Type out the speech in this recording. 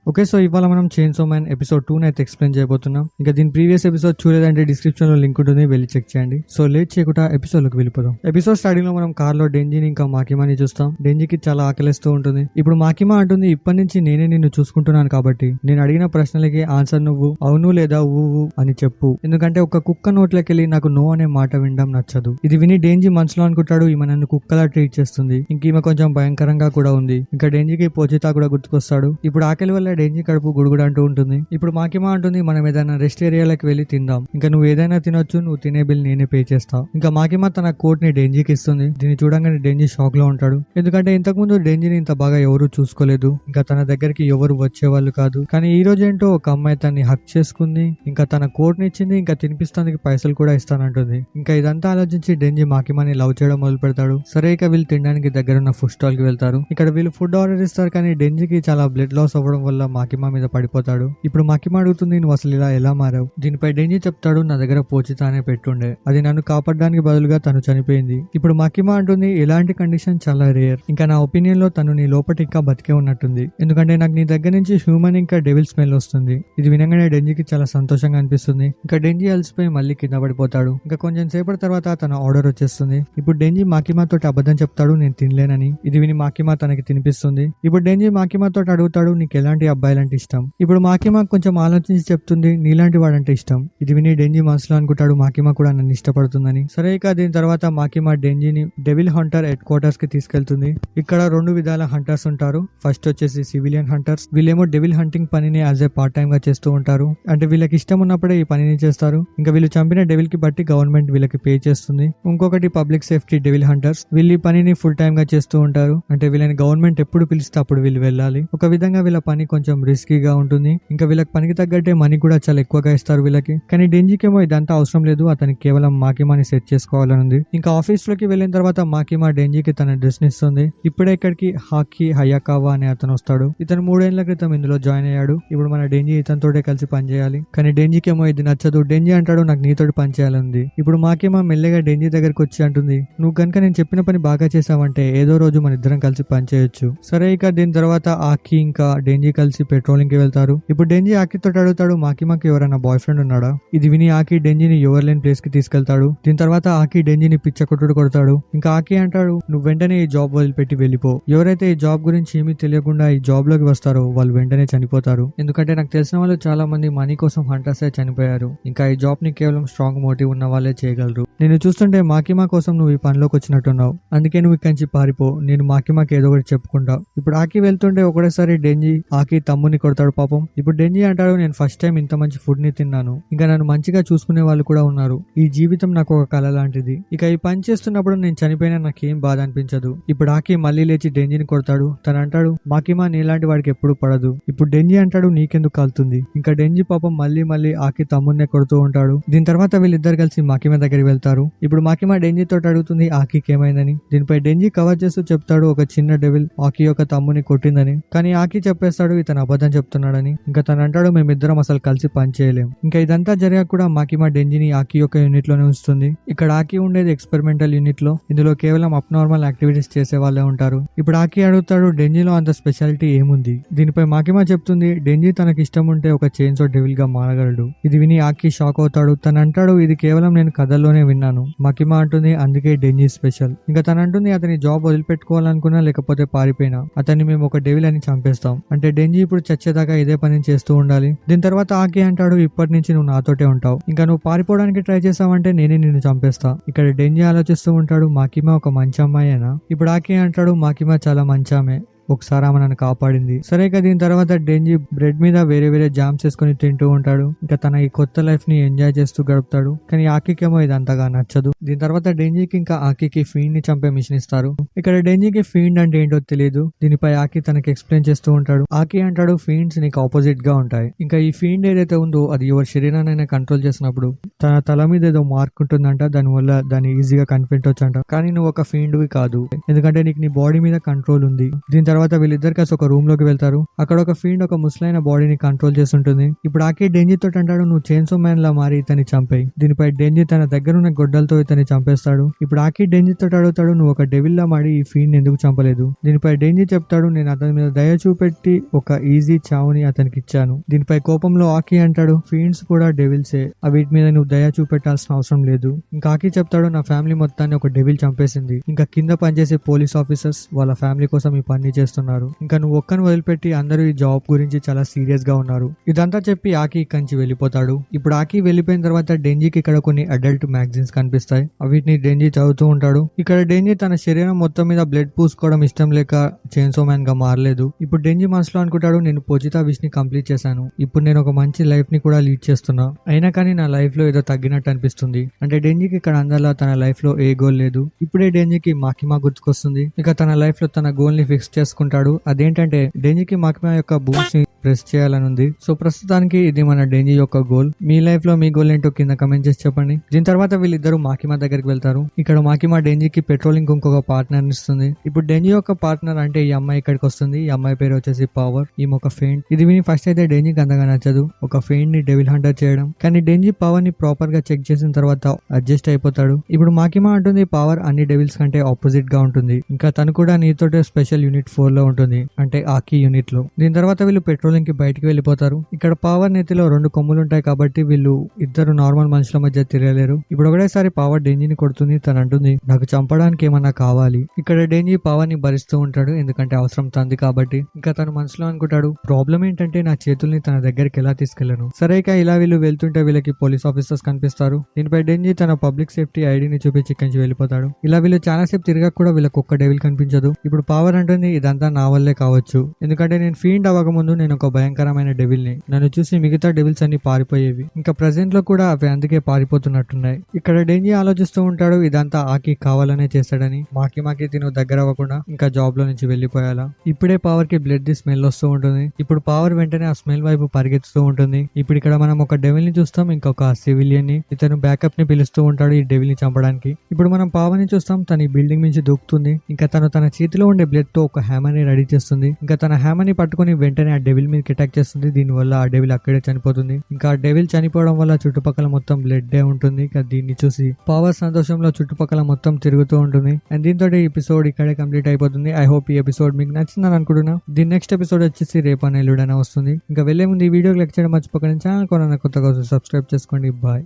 Okay, so ఇవాళ మనం చైన్సా man episode 2 అయితే ఎక్స్ప్లెయిన్ చేయబోతున్నాం. ఇంకా దీని ప్రీవియస్ ఎపిసోడ్ చూడలేదంటే డిస్క్రిప్షన్ లో లింక్ ఉంటుంది, వెళ్ళి చెక్ చేయండి. సో లేట్ చేయకుండా ఎపిసోడ్ లోకి వెళ్ళిపోదాం. ఎపిసోడ్ స్టార్టింగ్ లో మనం కార్ లో డెంజీని ఇంకా మాకిమాని చూస్తాం. డెంజీకి చాలా ఆకలిస్తూ ఉంటుంది. ఇప్పుడు మాకిమా అంటుంది, ఇప్పటి నుంచి నేనే నిన్ను చూసుకుంటున్నాను కాబట్టి నేను అడిగిన ప్రశ్నలకి ఆన్సర్ నువ్వు అవును లేదా ఊ అని చెప్పు. ఎందుకంటే ఒక కుక్క నోట్లోకి వెళ్ళి నాకు నో అనే మాట వినడం నచ్చదు. ఇది విని డెంజీ మనసులో అనుకుంటాడు, ఈమె నన్ను కుక్కలా ట్రీట్ చేస్తుంది, ఇంక ఈమె కొంచెం భయంకరంగా కూడా ఉంది. ఇంకా డెంజీకి పోచితా కూడా గుర్తుకొస్తాడు. ఇప్పుడు ఆకలి వల్ల డెంజీ కడుపు గుడుగుడు అంటూ ఉంటుంది. ఇప్పుడు మాకిమా అంటుంది, మనం ఏదైనా రెస్ట్ ఏరియాలకు వెళ్ళి తిందాం, ఇంకా నువ్వు ఏదైనా తినొచ్చు, నువ్వు తినే బిల్ నేనే పే చేస్తా. ఇంకా మాకిమా తన కోట్ ని డెంజీకి ఇస్తుంది. దీన్ని చూడంగానే డెంజీ షాక్ లో ఉంటాడు. ఎందుకంటే ఇంతకు ముందు డెంజీని ఇంత బాగా ఎవరు చూసుకోలేదు, ఇంకా తన దగ్గరికి ఎవరు వచ్చేవాళ్ళు కాదు. కానీ ఈ రోజు ఏంటో ఒక అమ్మాయి తన్ని హక్ చేసుకుంది, ఇంకా తన కోట్ ని ఇచ్చింది, ఇంకా తినిపిస్తానికి పైసలు కూడా ఇస్తానంటుంది. ఇంకా ఇదంతా ఆలోచించి డెంజీ మాకిమాని లవ్ చేయడం మొదలు పెడతాడు. సరే, ఇక వీళ్ళు తినడానికి దగ్గరున్న ఫుడ్ స్టాల్ కి వెళ్తారు. ఇక్కడ వీళ్ళు ఫుడ్ ఆర్డర్ ఇస్తారు, కానీ డెంజీకి చాలా బ్లడ్ లాస్ అవ్వడం వల్ల మాకిమా మీద పడిపోతాడు. ఇప్పుడు మాకిమా అడుగుతుంది, నువ్వు అసలు ఇలా ఎలా మారావు? దీనిపై డెంజీ చెప్తాడు, నా దగ్గర పోచితా అనే పెట్టుండే, అది నన్ను కాపాడడానికి బదులుగా తను చనిపోయింది. ఇప్పుడు మాకిమా అంటుంది, ఇలాంటి కండిషన్ చాలా రేర్, ఇంకా నా ఒపీనియన్ లో తను నీ లోపటి ఇంకా బతికే ఉన్నట్టుంది, ఎందుకంటే నాకు నీ దగ్గర నుంచి హ్యూమన్ ఇంకా డెవిల్ స్మెల్ వస్తుంది. ఇది వినగానే డెంజీకి చాలా సంతోషంగా అనిపిస్తుంది. ఇంకా డెంజీ అలసిపోయి మళ్ళీ కింద పడిపోతాడు. ఇంకా కొంచెం సేపటి తర్వాత తన ఆర్డర్ వచ్చేస్తుంది. ఇప్పుడు డెంజీ మాకిమా తోటి అబద్ధం చెప్తాడు, నేను తినలేనని. ఇది విని మాకిమా తనకి తినిపిస్తుంది. ఇప్పుడు డెంజీ మాకిమా తోటి అడుగుతాడు, నీకు ఎలాంటి అబ్బాయిలంటే ఇష్టం? ఇప్పుడు మాకిమా కొంచెం ఆలోచించి చెప్తుంది, నీలాంటి వాడంటే ఇష్టం. ఇది విని డెంజీ మనసులో అనుకుంటాడు, మాకిమా కూడా నన్ను ఇష్టపడుతుందని. సరే, ఇక దీని తర్వాత మాకిమా డెంజీని డెవిల్ హంటర్ హెడ్ క్వార్టర్స్ కి తీసుకెళ్తుంది. ఇక్కడ రెండు విధాల హంటర్స్ ఉంటారు. ఫస్ట్ వచ్చేసి సివిలియన్ హంటర్స్. వీళ్ళేమో డెవిల్ హంటింగ్ పనిని యాజ్ ఏ పార్ట్ టైమ్ గా చేస్తూ ఉంటారు. అంటే వీళ్ళకి ఇష్టం ఉన్నప్పుడే ఈ పనిని చేస్తారు. ఇంకా వీళ్ళు చంపిన డెవిల్ కి బట్టి గవర్నమెంట్ వీళ్ళకి పే చేస్తుంది. ఇంకొకటి పబ్లిక్ సేఫ్టీ డెవిల్ హంటర్స్. వీళ్ళు ఈ పనిని ఫుల్ టైమ్ గా చేస్తూ ఉంటారు. అంటే వీళ్ళని గవర్నమెంట్ ఎప్పుడు పిలిస్తే అప్పుడు వీళ్ళు వెళ్ళాలి. ఒక విధంగా వీళ్ళ పని కొంచెం రిస్కీగా ఉంటుంది. ఇంకా వీళ్ళకి పనికి తగ్గట్టే మనీ కూడా చాలా ఎక్కువగా ఇస్తారు వీళ్ళకి. కానీ డెంజీకేమో ఇదంతా అవసరం లేదు, అతనికి కేవలం మాకిమాని సెట్ చేసుకోవాలని ఉంది. ఇంకా ఆఫీస్ లోకి వెళ్ళిన తర్వాత మాకిమా డెంజీకి తన డ్రెస్ ని ఇస్తుంది. ఇప్పుడే ఇక్కడికి హాకీ హయాకావా అనే అతను వస్తాడు. ఇతను 3 ఏళ్ల క్రితం ఇందులో జాయిన్ అయ్యాడు. ఇప్పుడు మన డెంజీ ఇతనితోటే కలిసి పనిచేయాలి. కానీ డెంజీకేమో ఇది నచ్చదు. డెంజీ అంటాడు, నాకు నీతోటి పనిచేయాలని. ఇప్పుడు మాకిమా మెల్లగా డెంజీ దగ్గరికి వచ్చి అంటుంది, నువ్వు కనుక నేను చెప్పిన పని బాగా చేసావంటే ఏదో రోజు మన ఇద్దరం కలిసి పనిచేయొచ్చు. సరే, ఇక దీని తర్వాత ఆకి ఇంకా డెంజీ కలిసి పెట్రోలింగ్ కి వెళ్తారు. ఇప్పుడు డెంజీ ఆకితో అడుగుతాడు, మాకిమాకి ఎవరైనా బాయ్ ఫ్రెండ్ ఉన్నాడా? ఇది విని ఆకి డెంజీని ఎవరు లేని ప్లేస్ కి తీసుకెళ్తాడు. దీని తర్వాత ఆకి డెంజీని పిచ్చ కొట్టుడు కొడతాడు. ఇంకా ఆకి అంటాడు, నువ్వు వెంటనే ఈ జాబ్ వదిలిపెట్టి వెళ్ళిపో. ఎవరైతే ఈ జాబ్ గురించి ఏమీ తెలియకుండా ఈ జాబ్ లోకి వస్తారో వాళ్ళు వెంటనే చనిపోతారు. ఎందుకంటే నాకు తెలిసిన వాళ్ళు చాలా మంది మనీ కోసం హంటర్స్ చనిపోయారు. ఇంకా ఈ జాబ్ ని కేవలం స్ట్రాంగ్ మోటివ్ ఉన్న వాళ్ళే చేయగలరు. నేను చూస్తుంటే మాకిమా కోసం నువ్వు ఈ పనిలోకి వచ్చినట్టున్నావు, అందుకే నువ్వు ఇక్కడి నుంచి పారిపో, నేను మాకిమాకి ఏదో ఒకటి చెప్పుకుంటా. ఇప్పుడు ఆకి వెళ్తుంటే ఒకటేసారి డెంజీ ఆకి తమ్ముని కొడతాడు పాపం. ఇప్పుడు డెంజీ అంటాడు, నేను ఫస్ట్ టైం ఇంత మంచి ఫుడ్ ని తిన్నాను, ఇంకా నన్ను మంచిగా చూసుకునే వాళ్ళు కూడా ఉన్నారు. ఈ జీవితం నాకు ఒక కళ లాంటిది. ఇక ఈ పని చేస్తున్నప్పుడు నేను చనిపోయినా నాకేం బాధ అనిపించదు. ఇప్పుడు ఆకి మళ్ళీ లేచి డెంజీని కొడతాడు. తను అంటాడు, మాకిమా నీలాంటి వాడికి ఎప్పుడు పడదు. ఇప్పుడు డెంజీ అంటాడు, నీకెందుకు కాలుతుంది? ఇంకా డెంజీ పాపం మళ్ళీ ఆకి తమ్మున్నే కొడుతూ ఉంటాడు. దీని తర్వాత వీళ్ళిద్దరు కలిసి మాకిమా దగ్గరికి వెళ్తారు. ఇప్పుడు మాకిమా డెంజీ తోటి అడుగుతుంది ఆకికి ఏమైందని. దీనిపై డెంజీ కవర్ చేస్తూ చెప్తాడు, ఒక చిన్న డెవిల్ ఆకి యొక్క తమ్ముని కొట్టిందని. కానీ ఆకి చెప్పేస్తాడు ఇతను అబద్ధం చెప్తున్నాడని. ఇంకా తను అంటాడు, మేమిద్దరం అసలు కలిసి పని చేయలేం. ఇంకా ఇదంతా జరిగాక కూడా మాకిమా డెంజీని ఆకి యొక్క యూనిట్ లోనే ఉంచుతుంది. ఇక్కడ ఆకి ఉండేది ఎక్స్పెరిమెంటల్ యూనిట్ లో. ఇందులో కేవలం అబ్నార్మల్ యాక్టివిటీస్ చేసే వాళ్ళే ఉంటారు. ఇప్పుడు ఆకి అడుగుతాడు, డెంజీలో అంత స్పెషాలిటీ ఏముంది? దీనిపై మాకిమా చెప్తుంది, డెంజీ తనకి ఇష్టం ఉంటే ఒక చైన్సా డెవిల్ గా మారగలడు. ఇది విని ఆకి షాక్ అవుతాడు. తను అంటాడు, ఇది కేవలం నేను కథల్లోనే విన్నాను. మాకిమా అంటుంది, అందుకే డెంజీ స్పెషల్. ఇంకా తను అంటుంది, అతని జాబ్ వదిలిపెట్టుకోవాలనుకున్నా లేకపోతే పారిపోయినా అతన్ని మేము ఒక డెవిల్ అని చంపేస్తాం. అంటే డెంజీ ఇప్పుడు చచ్చేదాకా ఇదే పని చేస్తూ ఉండాలి. దీని తర్వాత ఆకి అంటాడు, ఇప్పటి నుంచి నువ్వు నాతోటే ఉంటావు, ఇంకా నువ్వు పారిపోవడానికి ట్రై చేసావంటే నేనే నిన్ను చంపేస్తా. ఇక్కడ డెంజీ ఆలోచిస్తూ ఉంటాడు, మాకిమా ఒక మంచి అమ్మాయేనా? ఇప్పుడు ఆకి అంటాడు, మాకిమా చాలా మంచామే, ఒకసారి ఆమె నన్ను కాపాడింది. సరే, ఇక దీని తర్వాత డెంజీ బ్రెడ్ మీద వేరే జామ్స్ చేసుకుని తింటూ ఉంటాడు. ఇంకా తన ఈ కొత్త లైఫ్ ని ఎంజాయ్ చేస్తూ గడుపుతాడు. కానీ ఆకికేమో ఇది అంతగా నచ్చదు. దీని తర్వాత డెంజీకి ఇంకా ఆకికి ఫీండ్ ని చంపే మిషన్ ఇస్తారు. ఇక్కడ డెంజీకి ఫీండ్ అంటే ఏంటో తెలియదు. దీనిపై ఆకి తనకి ఎక్స్ప్లెయిన్ చేస్తూ ఉంటాడు. ఆకి అంటాడు, ఫీండ్స్ నీకు ఆపోజిట్ గా ఉంటాయి. ఇంకా ఈ ఫీండ్ ఏదైతే ఉందో అది ఎవరి శరీరాన్ని కంట్రోల్ చేసినప్పుడు తన తల మీద ఏదో మార్క్ ఉంటుందంట, దానివల్ల దాన్ని ఈజీగా కనిపెట్టొచ్చు అంట. కానీ నువ్వు ఒక ఫీండ్ వి కాదు, ఎందుకంటే నీకు నీ బాడీ మీద కంట్రోల్ ఉంది. దీని తర్వాత తర్వాత వీళ్ళిద్దరు కలిసి ఒక రూమ్ లోకి వెళ్తారు. అక్కడ ఒక ఫీల్డ్ ఒక ముసలైన బాడీని కంట్రోల్ చేస్తుంటుంది. ఇప్పుడు ఆకి డెంజీ తోటి అంటాడు, నువ్వు చైన్సో మ్యాన్ లా మారి ఇతన్ని చంపేయి. దీనిపై డెంజీ తన దగ్గర ఉన్న గొడ్డలతో ఇతన్ని చంపేస్తాడు. ఇప్పుడు ఆకి డెంజీ తోటి అడుగుతాడు, నువ్వు ఒక డెవిల్ లా మాడి ఈ ఫీల్డ్ ఎందుకు చంపలేదు? దీనిపై డెంజీ చెప్తాడు, నేను అతని మీద దయ చూపెట్టి ఒక ఈజీ చావుని అతనికి ఇచ్చాను. దీనిపై కోపంలో ఆకి అంటాడు, ఫీల్డ్స్ కూడా డెవిల్సే, వీటి మీద నువ్వు దయ చూపెట్టాల్సిన అవసరం లేదు. ఇంకా ఆకి చెప్తాడు, నా ఫ్యామిలీ మొత్తాన్ని ఒక డెవిల్ చంపేసింది. ఇంకా కింద పనిచేసే పోలీస్ ఆఫీసర్స్ వాళ్ళ ఫ్యామిలీ కోసం ఈ పని చేస్తున్నారు. ఇంకా నువ్వు ఒక్కని వదిలిపెట్టి అందరూ ఈ జాబ్ గురించి చాలా సీరియస్ గా ఉన్నారు. ఇదంతా చెప్పి ఆకి కంచి వెళ్ళిపోతాడు. ఇప్పుడు ఆకి వెళ్ళిపోయిన తర్వాత డెంజీకి ఇక్కడ కొన్ని అడల్ట్ మ్యాగజైన్స్ కనిపిస్తాయి. వీటిని డెంజీ చదువుతూ ఉంటాడు. ఇక్కడ డెంజీ తన శరీరం మొత్తం మీద బ్లడ్ పూసుకోవడం ఇష్టం లేక చైన్సో మ్యాన్ గా మారలేదు. ఇప్పుడు డెంజీ మనసులో అనుకుంటాడు, నేను పోజితా విష్ ని కంప్లీట్ చేశాను. ఇప్పుడు నేను ఒక మంచి లైఫ్ ని కూడా లీడ్ చేస్తున్నా. అయినా కానీ నా లైఫ్ లో ఏదో తగ్గినట్టు అనిపిస్తుంది. అంటే డెంజీకి ఇక్కడ అందరిలా తన లైఫ్ లో ఏ గోల్ లేదు. ఇప్పుడే డెంజీకి మాకిమా గుర్తుకొస్తుంది. ఇక తన లైఫ్ లో తన గోల్ ని ఫిక్స్ చేసుకుంటాడు. అదేంటంటే డెంజీకి మాకిమా యొక్క బూమ్స్ ని ప్రెస్ చేయాలని ఉంది. సో ప్రస్తుతానికి ఇది మన డెంజీ యొక్క గోల్. మీ లైఫ్ లో మీ గోల్ ఏంటో కింద కమెంట్ చేసి చెప్పండి. దీని తర్వాత వీళ్ళిద్దరు మాకిమా దగ్గరికి వెళ్తారు. ఇక్కడ మాకిమా డెంజీకి పెట్రోలింగ్ ఇంకొక పార్ట్నర్ ఇస్తుంది. ఇప్పుడు డెంజీ యొక్క పార్ట్నర్ అంటే ఈ అమ్మాయి ఇక్కడికి వస్తుంది. ఈ అమ్మాయి పేరు వచ్చేసి పవర్. ఈమె ఒక ఫెయింట్. ఇది విని ఫస్ట్ అయితే డెంజీకి అంతగా నచ్చదు, ఒక ఫెయింట్ ని డెవిల్ హంటర్ చేయడం. కానీ డెంజీ పవర్ ని ప్రాపర్ గా చెక్ చేసిన తర్వాత అడ్జస్ట్ అయిపోతాడు. ఇప్పుడు మాకిమా అంటుంది, పవర్ అన్ని డెవిల్స్ కంటే ఆపోజిట్ గా ఉంటుంది. ఇంకా తను కూడా నీతోటే స్పెషల్ యూనిట్ 4 లో ఉంటుంది, అంటే ఆకి యూనిట్ లో. దీని తర్వాత వీళ్ళు పెట్రోలింగ్ కి బయటికి వెళ్ళిపోతారు. ఇక్కడ పవర్ నెత్తిలో 2 కొమ్ములు ఉంటాయి కాబట్టి వీళ్ళు ఇద్దరు నార్మల్ మనుషుల మధ్య తిరగలేరు. ఇప్పుడు ఒకటేసారి పవర్ డెంజీని కొడుతుంది. తను అంటుంది, నాకు చంపడానికి ఏమన్నా కావాలి. ఇక్కడ డెంజీ పవర్ ని భరిస్తూ ఉంటాడు, ఎందుకంటే అవసరం తంది కాబట్టి. ఇంకా తను మనసులో అనుకుంటాడు, ప్రాబ్లం ఏంటంటే నా చేతుల్ని తన దగ్గరికి ఎలా తీసుకెళ్లను. సరే ఇక ఇలా వీళ్ళు వెళ్తుంటే వీళ్ళకి పోలీస్ ఆఫీసర్స్ కనిపిస్తారు. దీనిపై డెంజీ తన పబ్లిక్ సేఫ్టీ ఐడిని చూపించి ఇక్కడి నుంచి వెళ్ళిపోతాడు. ఇలా వీళ్ళు చాలా సేపు తిరగక కూడా వీళ్ళకి ఒక్క డెవిల్ కనిపించదు. ఇప్పుడు పవర్ అంటుంది, ఇదంతా నా వల్లే కావచ్చు, ఎందుకంటే నేను ఫీల్డ్ అవ్వకముందు నేను ఒక భయంకరమైన డెవిల్ ని. నన్ను చూసి మిగతా డెవిల్స్ అన్ని పారిపోయేవి. ఇంకా ప్రెసెంట్ లో కూడా అవి అందుకే పారిపోతున్నట్టున్నాయి. ఇక్కడ డెంజీ ఆలోచిస్తూ ఉంటాడు, ఇదంతా ఆకి కావాలనే చేస్తాడని. మాకి తిను దగ్గర అవ్వకుండా ఇంకా జాబ్ లో నుంచి వెళ్ళిపోయాలా. ఇప్పుడే పవర్ కి బ్లడ్ ది స్మెల్ వస్తూ ఉంటుంది. ఇప్పుడు పవర్ వెంటనే ఆ స్మెల్ వైపు పరిగెత్తుతూ ఉంటుంది. ఇప్పుడు ఇక్కడ మనం ఒక డెవిల్ ని చూస్తాం, ఇంకొక సివిలియన్ ని. ఇతను బ్యాకప్ ని పిలుస్తూ ఉంటాడు ఈ డెవిల్ ని చంపడానికి. ఇప్పుడు మనం పవర్ ని చూస్తాం, తన ఈ బిల్డింగ్ నుంచి దూకుతుంది. ఇంకా తను తన చేతిలో ఉండే బ్లడ్ తో ఒక హ్యామర్ ని రెడీ చేస్తుంది. ఇంకా తన హ్యామర్ ని పట్టుకుని వెంటనే ఆ డెవిల్ మీద అటాక్ చేస్తుంది. దీని వల్ల ఆ డెవిల్ అక్కడే చనిపోతుంది. ఇంకా ఆ డెవిల్ చనిపోవడం వల్ల చుట్టుపక్కల మొత్తం బ్లడ్ ఉంటుంది. ఇంకా దీన్ని చూసి పవర్ సంతోషంలో చుట్టుపక్కల మొత్తం తిరుగుతూ ఉంటుంది. అండ్ దీంతో ఈ ఎపిసోడ్ ఇక్కడే కంప్లీట్ అయిపోతుంది. ఐ హోప్ ఈ ఎపిసోడ్ మీకు నచ్చిందని అనుకుంటున్నా. దీని నెక్స్ట్ ఎపిసోడ్ వచ్చేసి రేపు ఎల్లుడైనా వస్తుంది. ఇంకా వెళ్లే ముందు ఈ వీడియోకి లైక్ చేయడం మర్చిపోకండి. ఛానల్ కొన్న కొత్తగా సబ్స్క్రైబ్ చేసుకోండి. బాయ్.